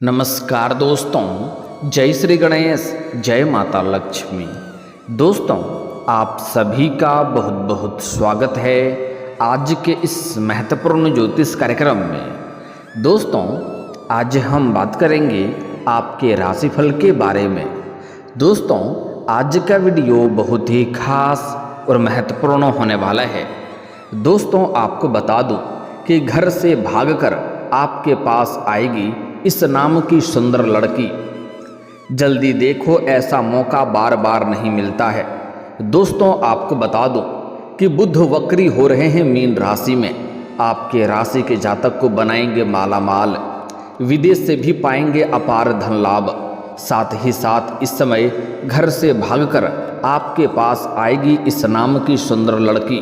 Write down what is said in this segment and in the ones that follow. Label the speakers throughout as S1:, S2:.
S1: नमस्कार दोस्तों, जय श्री गणेश, जय माता लक्ष्मी। दोस्तों, आप सभी का बहुत बहुत स्वागत है आज के इस महत्वपूर्ण ज्योतिष कार्यक्रम में। दोस्तों, आज हम बात करेंगे आपके राशिफल के बारे में। दोस्तों, आज का वीडियो बहुत ही खास और महत्वपूर्ण होने वाला है। दोस्तों, आपको बता दूं कि घर से भागकर आपके पास आएगी इस नाम की सुंदर लड़की। जल्दी देखो, ऐसा मौका बार बार नहीं मिलता है। दोस्तों, आपको बता दूं कि बुध वक्री हो रहे हैं मीन राशि में। आपके राशि के जातक को बनाएंगे मालामाल, विदेश से भी पाएंगे अपार धन लाभ। साथ ही साथ इस समय घर से भागकर आपके पास आएगी इस नाम की सुंदर लड़की।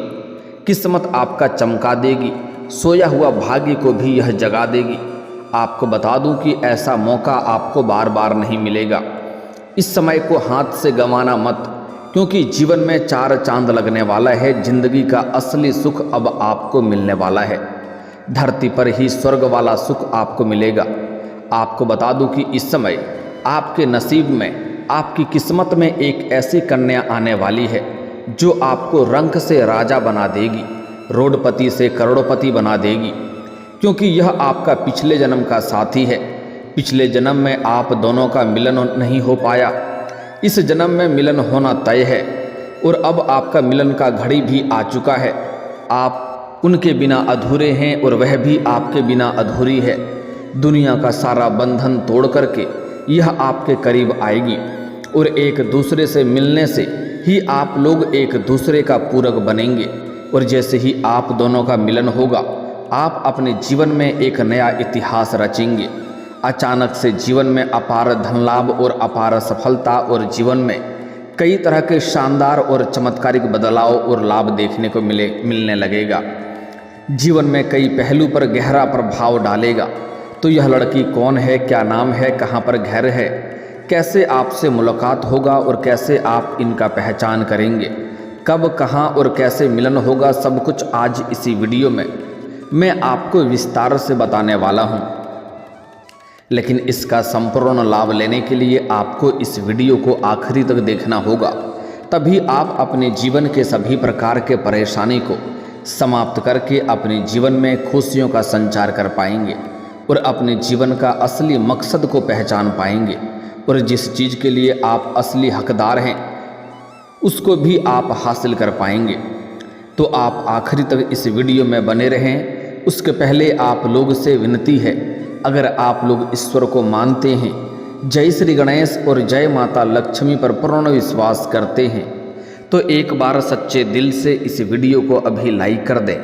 S1: किस्मत आपका चमका देगी, सोया हुआ भाग्य को भी यह जगा देगी। आपको बता दूं कि ऐसा मौका आपको बार बार नहीं मिलेगा। इस समय को हाथ से गंवाना मत, क्योंकि जीवन में चार चांद लगने वाला है। जिंदगी का असली सुख अब आपको मिलने वाला है। धरती पर ही स्वर्ग वाला सुख आपको मिलेगा। आपको बता दूं कि इस समय आपके नसीब में, आपकी किस्मत में एक ऐसी कन्या आने वाली है जो आपको रंक से राजा बना देगी, रोडपति से करोड़पति बना देगी। क्योंकि यह आपका पिछले जन्म का साथी है। पिछले जन्म में आप दोनों का मिलन नहीं हो पाया, इस जन्म में मिलन होना तय है। और अब आपका मिलन का घड़ी भी आ चुका है। आप उनके बिना अधूरे हैं और वह भी आपके बिना अधूरी है। दुनिया का सारा बंधन तोड़ करके यह आपके करीब आएगी और एक दूसरे से मिलने से ही आप लोग एक दूसरे का पूरक बनेंगे। और जैसे ही आप दोनों का मिलन होगा, आप अपने जीवन में एक नया इतिहास रचेंगे। अचानक से जीवन में अपार धन लाभ और अपार सफलता और जीवन में कई तरह के शानदार और चमत्कारिक बदलाव और लाभ देखने को मिलने लगेगा। जीवन में कई पहलू पर गहरा प्रभाव डालेगा। तो यह लड़की कौन है, क्या नाम है, कहाँ पर घर है, कैसे आपसे मुलाकात होगा और कैसे आप इनका पहचान करेंगे, कब, कहाँ और कैसे मिलन होगा, सब कुछ आज इसी वीडियो में मैं आपको विस्तार से बताने वाला हूं। लेकिन इसका संपूर्ण लाभ लेने के लिए आपको इस वीडियो को आखिरी तक देखना होगा। तभी आप अपने जीवन के सभी प्रकार के परेशानी को समाप्त करके अपने जीवन में खुशियों का संचार कर पाएंगे और अपने जीवन का असली मकसद को पहचान पाएंगे। और जिस चीज़ के लिए आप असली हकदार हैं, उसको भी आप हासिल कर पाएंगे। तो आप आखिरी तक इस वीडियो में बने रहें। उसके पहले आप लोग से विनती है, अगर आप लोग ईश्वर को मानते हैं, जय श्री गणेश और जय माता लक्ष्मी पर पूर्ण विश्वास करते हैं, तो एक बार सच्चे दिल से इस वीडियो को अभी लाइक कर दें।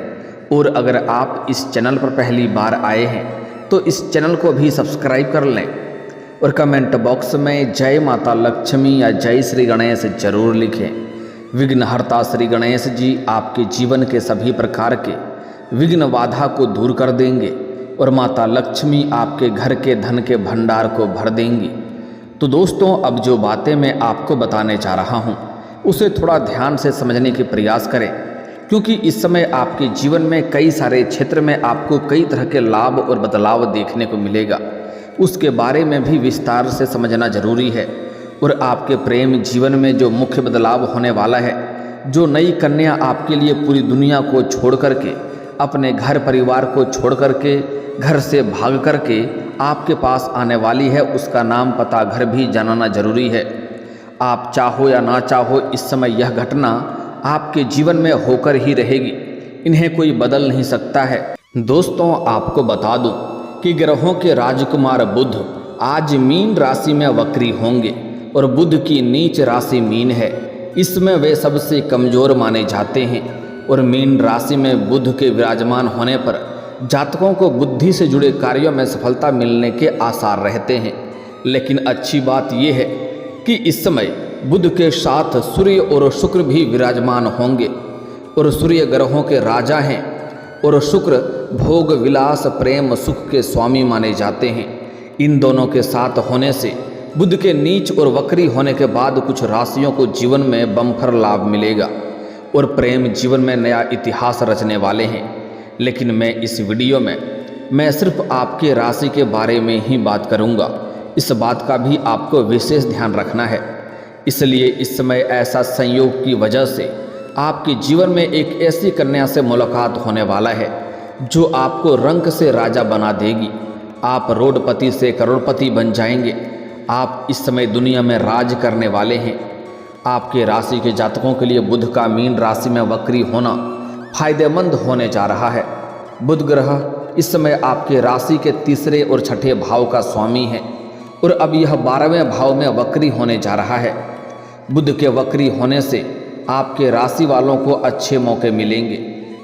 S1: और अगर आप इस चैनल पर पहली बार आए हैं तो इस चैनल को भी सब्सक्राइब कर लें और कमेंट बॉक्स में जय माता लक्ष्मी या जय श्री गणेश जरूर लिखें। विघ्नहर्ता श्री गणेश जी आपके जीवन के सभी प्रकार के विघ्न बाधा को दूर कर देंगे और माता लक्ष्मी आपके घर के धन के भंडार को भर देंगी। तो दोस्तों, अब जो बातें मैं आपको बताने जा रहा हूँ उसे थोड़ा ध्यान से समझने के प्रयास करें, क्योंकि इस समय आपके जीवन में कई सारे क्षेत्र में आपको कई तरह के लाभ और बदलाव देखने को मिलेगा। उसके बारे में भी विस्तार से समझना जरूरी है। और आपके प्रेम जीवन में जो मुख्य बदलाव होने वाला है, जो नई कन्या आपके लिए पूरी दुनिया को छोड़ करके, अपने घर परिवार को छोड़ करके, घर से भाग करके आपके पास आने वाली है, उसका नाम, पता, घर भी जानना जरूरी है। आप चाहो या ना चाहो, इस समय यह घटना आपके जीवन में होकर ही रहेगी। इन्हें कोई बदल नहीं सकता है। दोस्तों, आपको बता दूं कि ग्रहों के राजकुमार बुध आज मीन राशि में वक्री होंगे और बुध की नीच राशि मीन है। इसमें वे सबसे कमजोर माने जाते हैं और मीन राशि में बुध के विराजमान होने पर जातकों को बुद्धि से जुड़े कार्यों में सफलता मिलने के आसार रहते हैं। लेकिन अच्छी बात यह है कि इस समय बुध के साथ सूर्य और शुक्र भी विराजमान होंगे और सूर्य ग्रहों के राजा हैं और शुक्र भोग, विलास, प्रेम, सुख के स्वामी माने जाते हैं। इन दोनों के साथ होने से बुध के नीच और वक्री होने के बाद कुछ राशियों को जीवन में बम्पर लाभ मिलेगा और प्रेम जीवन में नया इतिहास रचने वाले हैं। लेकिन मैं इस वीडियो में मैं सिर्फ आपके राशि के बारे में ही बात करूंगा। इस बात का भी आपको विशेष ध्यान रखना है। इसलिए इस समय ऐसा संयोग की वजह से आपके जीवन में एक ऐसी कन्या से मुलाकात होने वाला है जो आपको रंक से राजा बना देगी। आप रोडपति से करोड़पति बन जाएंगे। आप इस समय दुनिया में राज करने वाले हैं। आपके राशि के जातकों के लिए बुध का मीन राशि में वक्री होना फायदेमंद होने जा रहा है। बुध ग्रह इस समय आपके राशि के तीसरे और छठे भाव का स्वामी है और अब यह 12वें भाव में वक्री होने जा रहा है। बुध के वक्री होने से आपके राशि वालों को अच्छे मौके मिलेंगे।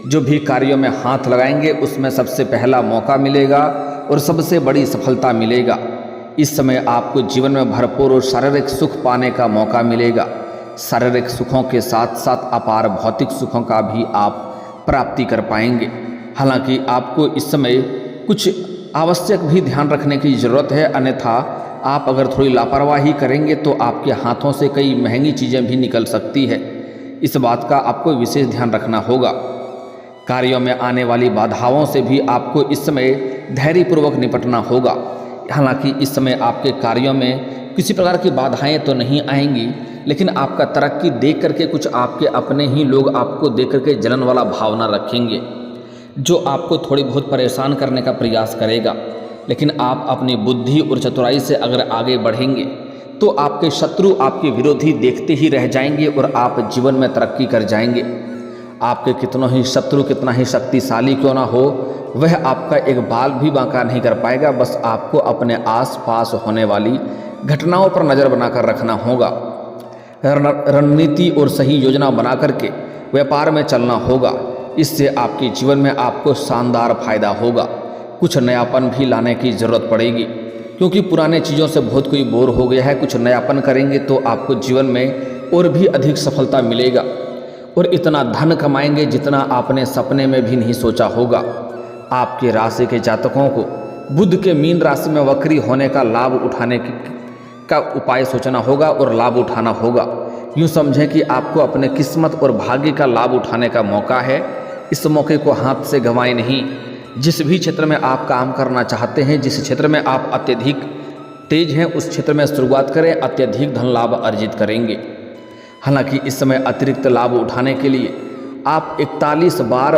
S1: जो भी कार्यों में हाथ लगाएंगे उसमें सबसे पहला मौका मिलेगा और सबसे बड़ी सफलता मिलेगा। इस समय आपको जीवन में भरपूर और शारीरिक सुख पाने का मौका मिलेगा। शारीरिक सुखों के साथ साथ अपार भौतिक सुखों का भी आप प्राप्ति कर पाएंगे। हालांकि आपको इस समय कुछ आवश्यक भी ध्यान रखने की ज़रूरत है, अन्यथा आप अगर थोड़ी लापरवाही करेंगे तो आपके हाथों से कई महंगी चीज़ें भी निकल सकती है। इस बात का आपको विशेष ध्यान रखना होगा। कार्यों में आने वाली बाधाओं से भी आपको इस समय धैर्यपूर्वक निपटना होगा। हालांकि इस समय आपके कार्यों में किसी प्रकार की बाधाएं तो नहीं आएंगी, लेकिन आपका तरक्की देख करके कुछ आपके अपने ही लोग आपको देख करके जलन वाला भावना रखेंगे, जो आपको थोड़ी बहुत परेशान करने का प्रयास करेगा। लेकिन आप अपनी बुद्धि और चतुराई से अगर आगे बढ़ेंगे तो आपके शत्रु, आपके विरोधी देखते ही रह जाएंगे और आप जीवन में तरक्की कर जाएंगे। आपके कितनों ही शत्रु कितना ही शक्तिशाली क्यों ना हो, वह आपका एक बाल भी बांका नहीं कर पाएगा। बस आपको अपने आसपास होने वाली घटनाओं पर नज़र बनाकर रखना होगा। रणनीति और सही योजना बना करके व्यापार में चलना होगा। इससे आपके जीवन में आपको शानदार फायदा होगा। कुछ नयापन भी लाने की ज़रूरत पड़ेगी, क्योंकि पुराने चीज़ों से बहुत कोई बोर हो गया है। कुछ नयापन करेंगे तो आपको जीवन में और भी अधिक सफलता मिलेगा और इतना धन कमाएंगे जितना आपने सपने में भी नहीं सोचा होगा। आपके राशि के जातकों को बुध के मीन राशि में वक्री होने का लाभ उठाने का उपाय सोचना होगा और लाभ उठाना होगा। यूँ समझें कि आपको अपने किस्मत और भाग्य का लाभ उठाने का मौका है। इस मौके को हाथ से गंवाएं नहीं। जिस भी क्षेत्र में आप काम करना चाहते हैं, जिस क्षेत्र में आप अत्यधिक तेज हैं, उस क्षेत्र में शुरुआत करें। अत्यधिक धन लाभ अर्जित करेंगे। हालांकि इस समय अतिरिक्त लाभ उठाने के लिए आप 41 बार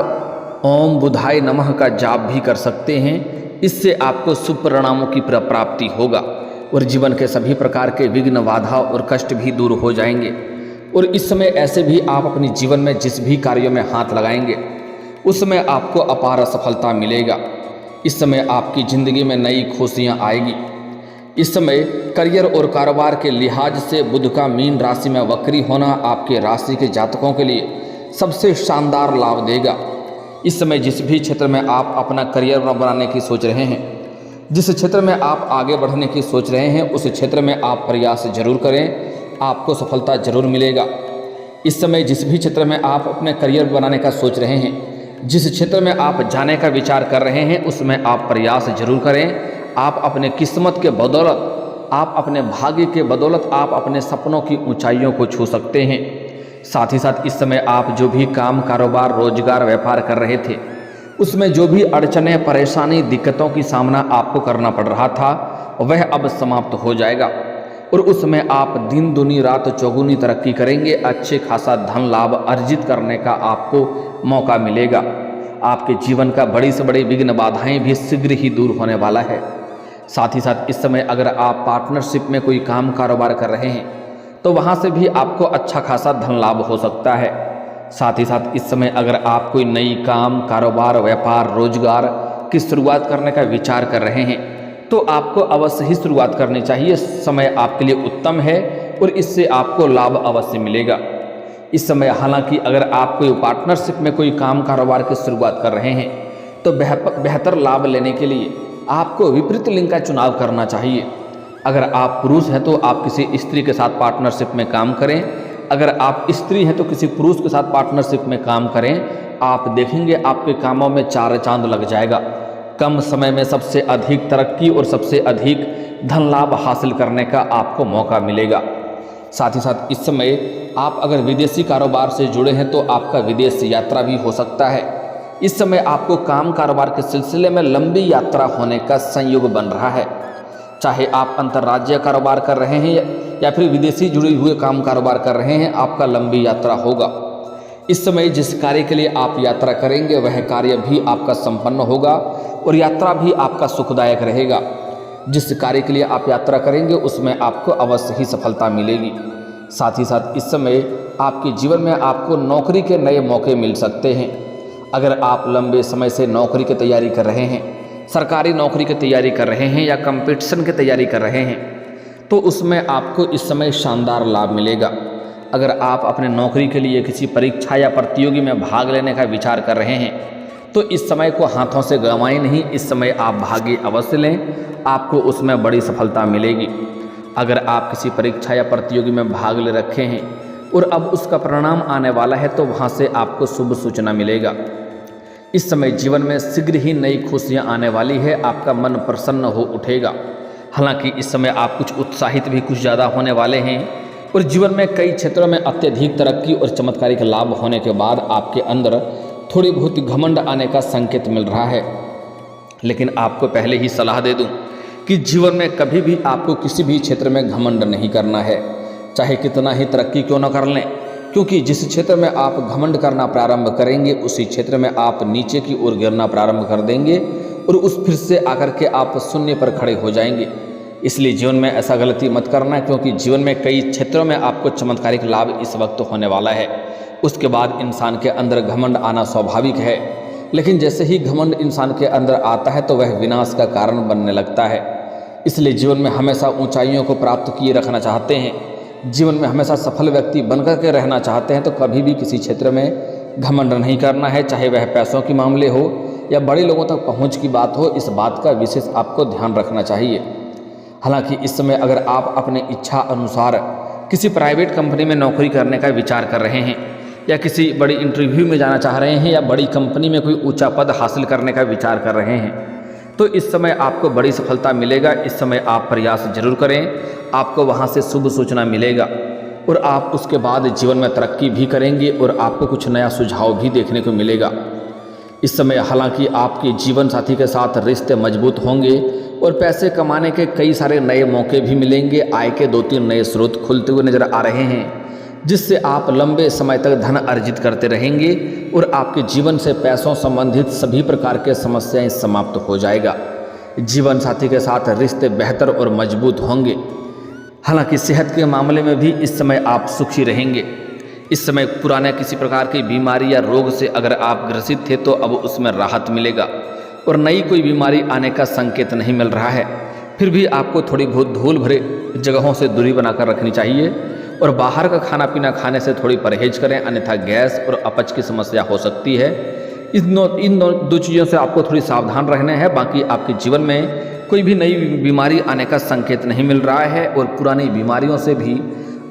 S1: ओम बुधाय नमः का जाप भी कर सकते हैं। इससे आपको शुभ परिणामों की प्राप्ति होगा और जीवन के सभी प्रकार के विघ्न, बाधा और कष्ट भी दूर हो जाएंगे। और इस समय ऐसे भी आप अपने जीवन में जिस भी कार्यों में हाथ लगाएंगे उसमें आपको अपार सफलता मिलेगा। इस समय आपकी ज़िंदगी में नई खुशियाँ आएगी। इस समय करियर और कारोबार के लिहाज से बुध का मीन राशि में वक्री होना आपके राशि के जातकों के लिए सबसे शानदार लाभ देगा। इस समय जिस भी क्षेत्र में आप अपना करियर बनाने की सोच रहे हैं, जिस क्षेत्र में आप आगे बढ़ने की सोच रहे हैं, उस क्षेत्र में आप प्रयास जरूर करें, आपको सफलता जरूर मिलेगा। इस समय जिस भी क्षेत्र में आप अपने करियर बनाने का सोच रहे हैं, जिस क्षेत्र में आप जाने का विचार कर रहे हैं, उसमें आप प्रयास जरूर करें। आप अपने किस्मत के बदौलत, आप अपने भाग्य के बदौलत आप अपने सपनों की ऊंचाइयों को छू सकते हैं। साथ ही साथ इस समय आप जो भी काम, कारोबार, रोजगार, व्यापार कर रहे थे, उसमें जो भी अड़चने, परेशानी, दिक्कतों की सामना आपको करना पड़ रहा था, वह अब समाप्त हो जाएगा और उसमें आप दिन दुनी रात चौगुनी तरक्की करेंगे। अच्छे खासा धन लाभ अर्जित करने का आपको मौका मिलेगा। आपके जीवन का बड़ी से बड़ी विघ्न, बाधाएं भी शीघ्र ही दूर होने वाला है। साथ ही साथ इस समय अगर आप पार्टनरशिप में कोई काम, कारोबार कर रहे हैं तो वहाँ से भी आपको अच्छा खासा धन लाभ हो सकता है। साथ ही साथ इस समय अगर आप कोई नई काम, कारोबार, व्यापार, रोजगार की शुरुआत करने का विचार कर रहे हैं तो आपको अवश्य ही शुरुआत करनी चाहिए। समय आपके लिए उत्तम है और इससे आपको लाभ अवश्य मिलेगा। इस समय हालांकि अगर आप कोई पार्टनरशिप में कोई काम, कारोबार की शुरुआत कर रहे हैं तो बेहतर लाभ लेने के लिए आपको विपरीत लिंग का चुनाव करना चाहिए। अगर आप पुरुष हैं तो आप किसी स्त्री के साथ पार्टनरशिप में काम करें। अगर आप स्त्री हैं तो किसी पुरुष के साथ पार्टनरशिप में काम करें। आप देखेंगे आपके कामों में चार चांद लग जाएगा। कम समय में सबसे अधिक तरक्की और सबसे अधिक धन लाभ हासिल करने का आपको मौका मिलेगा। साथ ही साथ इस समय आप अगर विदेशी कारोबार से जुड़े हैं तो आपका विदेश यात्रा भी हो सकता है। इस समय आपको काम कारोबार के सिलसिले में लंबी यात्रा होने का संयोग बन रहा है। चाहे आप अंतर्राज्यीय कारोबार कर रहे हैं या फिर विदेशी जुड़े हुए काम कारोबार कर रहे हैं, आपका लंबी यात्रा होगा। इस समय जिस कार्य के लिए आप यात्रा करेंगे वह कार्य भी आपका संपन्न होगा और यात्रा भी आपका सुखदायक रहेगा। जिस कार्य के लिए आप यात्रा करेंगे उसमें आपको अवश्य ही सफलता मिलेगी। साथ ही साथ इस समय आपके जीवन में आपको नौकरी के नए मौके मिल सकते हैं। अगर आप लंबे समय से नौकरी की तैयारी कर रहे हैं, सरकारी नौकरी की तैयारी कर रहे हैं या कंपटीशन की तैयारी कर रहे हैं, तो उसमें आपको इस समय शानदार लाभ मिलेगा। अगर आप अपने नौकरी के लिए किसी परीक्षा या प्रतियोगी में भाग लेने का विचार कर रहे हैं तो इस समय को हाथों से गंवाएं नहीं, इस समय आप भाग अवश्य लें, आपको उसमें बड़ी सफलता मिलेगी। अगर आप किसी परीक्षा या प्रतियोगी में भाग ले रखे हैं और अब उसका परिणाम आने वाला है तो वहाँ से आपको शुभ सूचना मिलेगा। इस समय जीवन में शीघ्र ही नई खुशियाँ आने वाली है, आपका मन प्रसन्न हो उठेगा। हालांकि इस समय आप कुछ उत्साहित भी कुछ ज़्यादा होने वाले हैं और जीवन में कई क्षेत्रों में अत्यधिक तरक्की और चमत्कारिक लाभ होने के बाद आपके अंदर थोड़ी बहुत घमंड आने का संकेत मिल रहा है। लेकिन आपको पहले ही सलाह दे दूं कि जीवन में कभी भी आपको किसी भी क्षेत्र में घमंड नहीं करना है, चाहे कितना ही तरक्की क्यों न कर लें, क्योंकि जिस क्षेत्र में आप घमंड करना प्रारंभ करेंगे उसी क्षेत्र में आप नीचे की ओर गिरना प्रारंभ कर देंगे और उस फिर से आकर के आप शून्य पर खड़े हो जाएंगे। इसलिए जीवन में ऐसा गलती मत करना, क्योंकि जीवन में कई क्षेत्रों में आपको चमत्कारिक लाभ इस वक्त होने वाला है। उसके बाद इंसान के अंदर घमंड आना स्वाभाविक है, लेकिन जैसे ही घमंड इंसान के अंदर आता है तो वह विनाश का कारण बनने लगता है। इसलिए जीवन में हमेशा ऊंचाइयों को प्राप्त किए रखना चाहते हैं, जीवन में हमेशा सफल व्यक्ति बनकर के रहना चाहते हैं तो कभी भी किसी क्षेत्र में घमंड नहीं करना है, चाहे वह पैसों के मामले हो या बड़े लोगों तक पहुँच की बात हो। इस बात का विशेष आपको ध्यान रखना चाहिए। हालांकि इस समय अगर आप अपने इच्छा अनुसार किसी प्राइवेट कंपनी में नौकरी करने का विचार कर रहे हैं या किसी बड़ी इंटरव्यू में जाना चाह रहे हैं या बड़ी कंपनी में कोई ऊंचा पद हासिल करने का विचार कर रहे हैं, तो इस समय आपको बड़ी सफलता मिलेगा। इस समय आप प्रयास जरूर करें, आपको वहां से शुभ सूचना मिलेगा और आप उसके बाद जीवन में तरक्की भी करेंगे और आपको कुछ नया सुझाव भी देखने को मिलेगा। इस समय हालांकि आपके जीवन साथी के साथ रिश्ते मजबूत होंगे और पैसे कमाने के कई सारे नए मौके भी मिलेंगे। आय के 2-3 नए स्रोत खुलते हुए नजर आ रहे हैं, जिससे आप लंबे समय तक धन अर्जित करते रहेंगे और आपके जीवन से पैसों संबंधित सभी प्रकार के समस्याएं समाप्त हो जाएगा। जीवन साथी के साथ रिश्ते बेहतर और मजबूत होंगे। हालांकि सेहत के मामले में भी इस समय आप सुखी रहेंगे। इस समय पुराने किसी प्रकार की बीमारी या रोग से अगर आप ग्रसित थे तो अब उसमें राहत मिलेगा और नई कोई बीमारी आने का संकेत नहीं मिल रहा है। फिर भी आपको थोड़ी बहुत धूल भरे जगहों से दूरी बनाकर रखनी चाहिए और बाहर का खाना पीना खाने से थोड़ी परहेज करें, अन्यथा गैस और अपच की समस्या हो सकती है। इन दो चीज़ों से आपको थोड़ी सावधान रहना है। बाकी आपके जीवन में कोई भी नई बीमारी आने का संकेत नहीं मिल रहा है और पुरानी बीमारियों से भी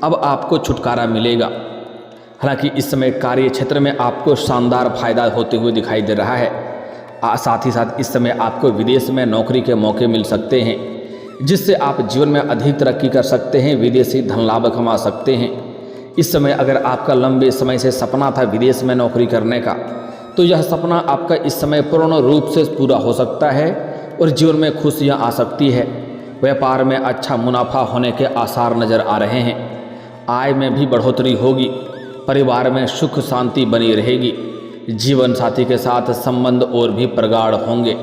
S1: अब आपको छुटकारा मिलेगा। हालांकि इस समय कार्य क्षेत्र में आपको शानदार फायदा होते हुए दिखाई दे रहा है। साथ ही साथ इस समय आपको विदेश में नौकरी के मौके मिल सकते हैं, जिससे आप जीवन में अधिक तरक्की कर सकते हैं, विदेशी धन लाभ कमा सकते हैं। इस समय अगर आपका लंबे समय से सपना था विदेश में नौकरी करने का, तो यह सपना आपका इस समय पूर्ण रूप से पूरा हो सकता है और जीवन में खुशियां आ सकती है। व्यापार में अच्छा मुनाफा होने के आसार नज़र आ रहे हैं। आय में भी बढ़ोतरी होगी, परिवार में सुख शांति बनी रहेगी। जीवन साथी के साथ संबंध और भी प्रगाढ़ होंगे,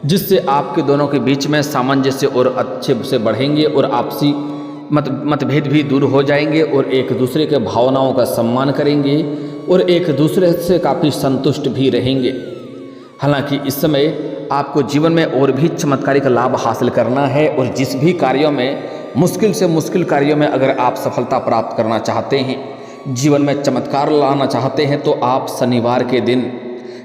S1: जिससे आपके दोनों के बीच में सामंजस्य और अच्छे से बढ़ेंगे और आपसी मतभेद भी दूर हो जाएंगे और एक दूसरे के भावनाओं का सम्मान करेंगे और एक दूसरे से काफ़ी संतुष्ट भी रहेंगे। हालांकि इस समय आपको जीवन में और भी चमत्कारिक लाभ हासिल करना है और जिस भी कार्यों में मुश्किल से मुश्किल कार्यों में अगर आप सफलता प्राप्त करना चाहते हैं, जीवन में चमत्कार लाना चाहते हैं, तो आप शनिवार के दिन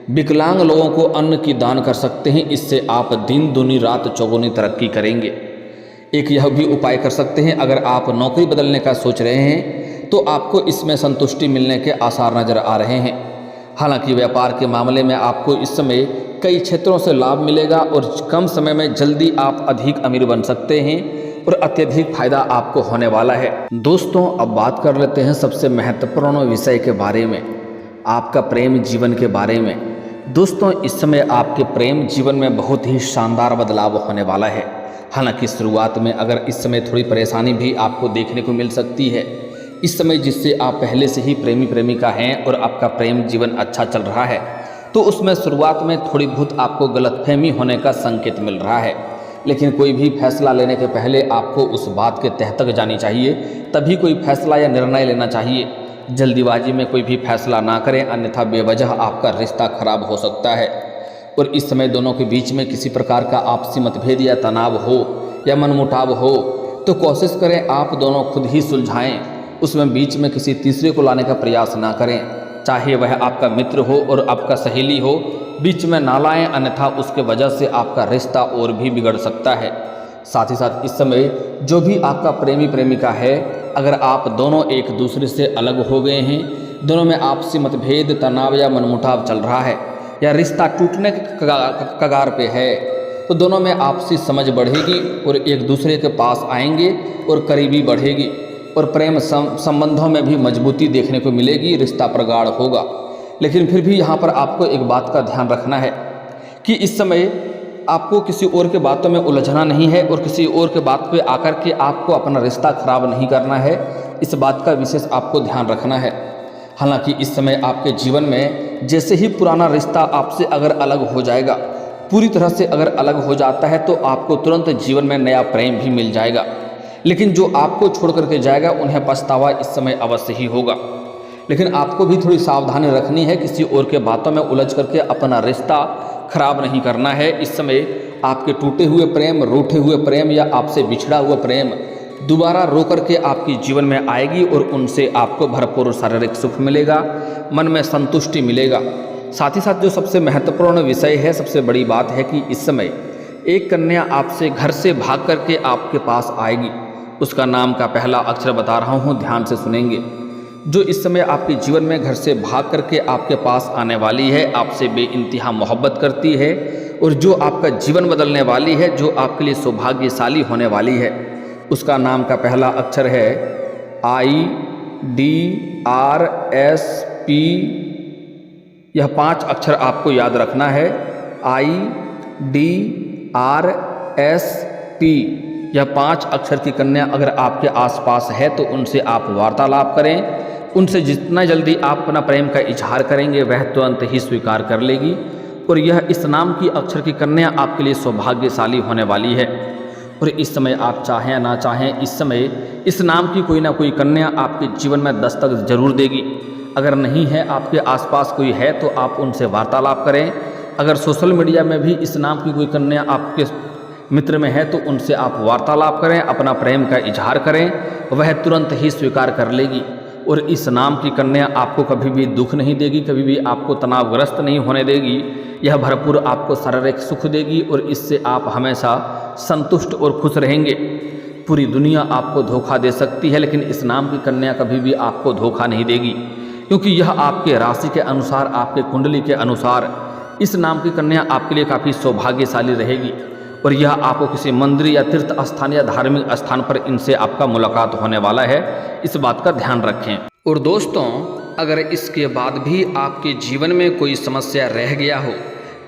S1: विकलांग लोगों को अन्न की दान कर सकते हैं। इससे आप दिन दूनी रात चौगुनी तरक्की करेंगे। एक यह भी उपाय कर सकते हैं, अगर आप नौकरी बदलने का सोच रहे हैं तो आपको इसमें संतुष्टि मिलने के आसार नज़र आ रहे हैं। हालांकि व्यापार के मामले में आपको इस समय कई क्षेत्रों से लाभ मिलेगा और कम समय में जल्दी आप अधिक अमीर बन सकते हैं और अत्यधिक फायदा आपको होने वाला है। दोस्तों, अब बात कर लेते हैं सबसे महत्वपूर्ण विषय के बारे में, आपका प्रेम जीवन के बारे में। दोस्तों इस समय आपके प्रेम जीवन में बहुत ही शानदार बदलाव होने वाला है। हालांकि शुरुआत में अगर इस समय थोड़ी परेशानी भी आपको देखने को मिल सकती है, इस समय जिससे आप पहले से ही प्रेमी प्रेमिका हैं और आपका प्रेम जीवन अच्छा चल रहा है, तो उसमें शुरुआत में थोड़ी बहुत आपको गलतफहमी होने का संकेत मिल रहा है। लेकिन कोई भी फैसला लेने के पहले आपको उस बात के तह तक जानी चाहिए, तभी कोई फैसला या निर्णय लेना चाहिए। जल्दीबाजी में कोई भी फैसला ना करें, अन्यथा बेवजह आपका रिश्ता खराब हो सकता है। और इस समय दोनों के बीच में किसी प्रकार का आपसी मतभेद या तनाव हो या मनमुटाव हो, तो कोशिश करें आप दोनों खुद ही सुलझाएं। उसमें बीच में किसी तीसरे को लाने का प्रयास ना करें, चाहे वह आपका मित्र हो और आपका सहेली हो, बीच में ना लाएं, अन्यथा उसके वजह से आपका रिश्ता और भी बिगड़ सकता है। साथ ही साथ इस समय जो भी आपका प्रेमी प्रेमिका है, अगर आप दोनों एक दूसरे से अलग हो गए हैं, दोनों में आपसी मतभेद, तनाव या मनमुटाव चल रहा है, या रिश्ता टूटने के कगार पे है, तो दोनों में आपसी समझ बढ़ेगी और एक दूसरे के पास आएंगे और करीबी बढ़ेगी और प्रेम संबंधों में भी मजबूती देखने को मिलेगी, रिश्ता प्रगाढ़ होगा। लेकिन फिर भी यहाँ पर आपको एक बात का ध्यान रखना है कि इस समय आपको किसी और के बातों में उलझना नहीं है और किसी और के बात पे आकर के आपको अपना रिश्ता खराब नहीं करना है। इस बात का विशेष आपको ध्यान रखना है। हालांकि इस समय आपके जीवन में जैसे ही पुराना रिश्ता आपसे अगर अलग हो जाएगा, पूरी तरह से अगर अलग हो जाता है, तो आपको तुरंत जीवन में नया प्रेम भी मिल जाएगा। लेकिन जो आपको छोड़ करके जाएगा, उन्हें पछतावा इस समय अवश्य ही होगा। लेकिन आपको भी थोड़ी सावधानी रखनी है, किसी और के बातों में उलझ करके अपना रिश्ता खराब नहीं करना है। इस समय आपके टूटे हुए प्रेम, रूठे हुए प्रेम या आपसे बिछड़ा हुआ प्रेम दोबारा रो करके आपके जीवन में आएगी और उनसे आपको भरपूर शारीरिक सुख मिलेगा, मन में संतुष्टि मिलेगा। साथ ही साथ जो सबसे महत्वपूर्ण विषय है, सबसे बड़ी बात है कि इस समय एक कन्या आपसे घर से भाग करके आपके पास आएगी। उसका नाम का पहला अक्षर बता रहा हूँ, ध्यान से सुनेंगे। जो इस समय आपके जीवन में घर से भाग करके आपके पास आने वाली है, आपसे बेइंतहा मोहब्बत करती है और जो आपका जीवन बदलने वाली है, जो आपके लिए सौभाग्यशाली होने वाली है, उसका नाम का पहला अक्षर है IDRSP। यह 5 अक्षर आपको याद रखना है, IDRSP। यह 5 अक्षर की कन्या अगर आपके आसपास है तो उनसे आप वार्तालाप करें। उनसे जितना जल्दी आप अपना प्रेम का इजहार करेंगे, वह तुरंत ही स्वीकार कर लेगी। और यह इस नाम की अक्षर की कन्या आपके लिए सौभाग्यशाली होने वाली है। और इस समय आप चाहें या ना चाहें, इस समय इस नाम की कोई ना कोई कन्या आपके जीवन में दस्तक जरूर देगी। अगर नहीं है, आपके आसपास कोई है, तो आप उनसे वार्तालाप करें। अगर सोशल मीडिया में भी इस नाम की कोई कन्या आपके मित्र में है, तो उनसे आप वार्तालाप करें, अपना प्रेम का इजहार करें, वह तुरंत ही स्वीकार कर लेगी। और इस नाम की कन्या आपको कभी भी दुख नहीं देगी, कभी भी आपको तनावग्रस्त नहीं होने देगी। यह भरपूर आपको शारीरिक सुख देगी और इससे आप हमेशा संतुष्ट और खुश रहेंगे। पूरी दुनिया आपको धोखा दे सकती है, लेकिन इस नाम की कन्या कभी भी आपको धोखा नहीं देगी, क्योंकि यह आपके राशि के अनुसार, आपके कुंडली के अनुसार इस नाम की कन्या आपके लिए काफ़ी सौभाग्यशाली रहेगी। और यह आपको किसी मंदिर या तीर्थ स्थान या धार्मिक स्थान पर इनसे आपका मुलाकात होने वाला है, इस बात का ध्यान रखें। और दोस्तों, अगर इसके बाद भी आपके जीवन में कोई समस्या रह गया हो,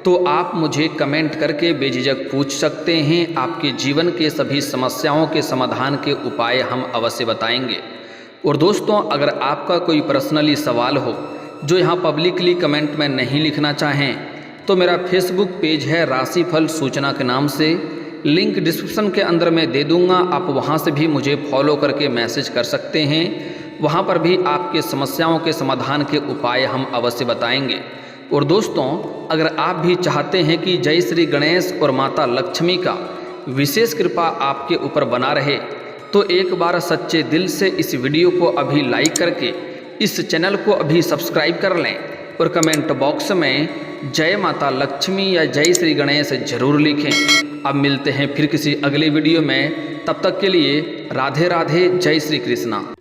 S1: तो आप मुझे कमेंट करके बेझिझक पूछ सकते हैं। आपके जीवन के सभी समस्याओं के समाधान के उपाय हम अवश्य बताएंगे। और दोस्तों, अगर आपका कोई पर्सनली सवाल हो जो यहाँ पब्लिकली कमेंट में नहीं लिखना चाहें, तो मेरा फेसबुक पेज है राशिफल सूचना के नाम से, लिंक डिस्क्रिप्शन के अंदर मैं दे दूंगा। आप वहां से भी मुझे फॉलो करके मैसेज कर सकते हैं। वहां पर भी आपके समस्याओं के समाधान के उपाय हम अवश्य बताएंगे। और दोस्तों, अगर आप भी चाहते हैं कि जय श्री गणेश और माता लक्ष्मी का विशेष कृपा आपके ऊपर बना रहे, तो एक बार सच्चे दिल से इस वीडियो को अभी लाइक करके इस चैनल को अभी सब्सक्राइब कर लें और कमेंट बॉक्स में जय माता लक्ष्मी या जय श्री गणेश जरूर लिखें। अब मिलते हैं फिर किसी अगले वीडियो में, तब तक के लिए राधे राधे, जय श्री कृष्णा।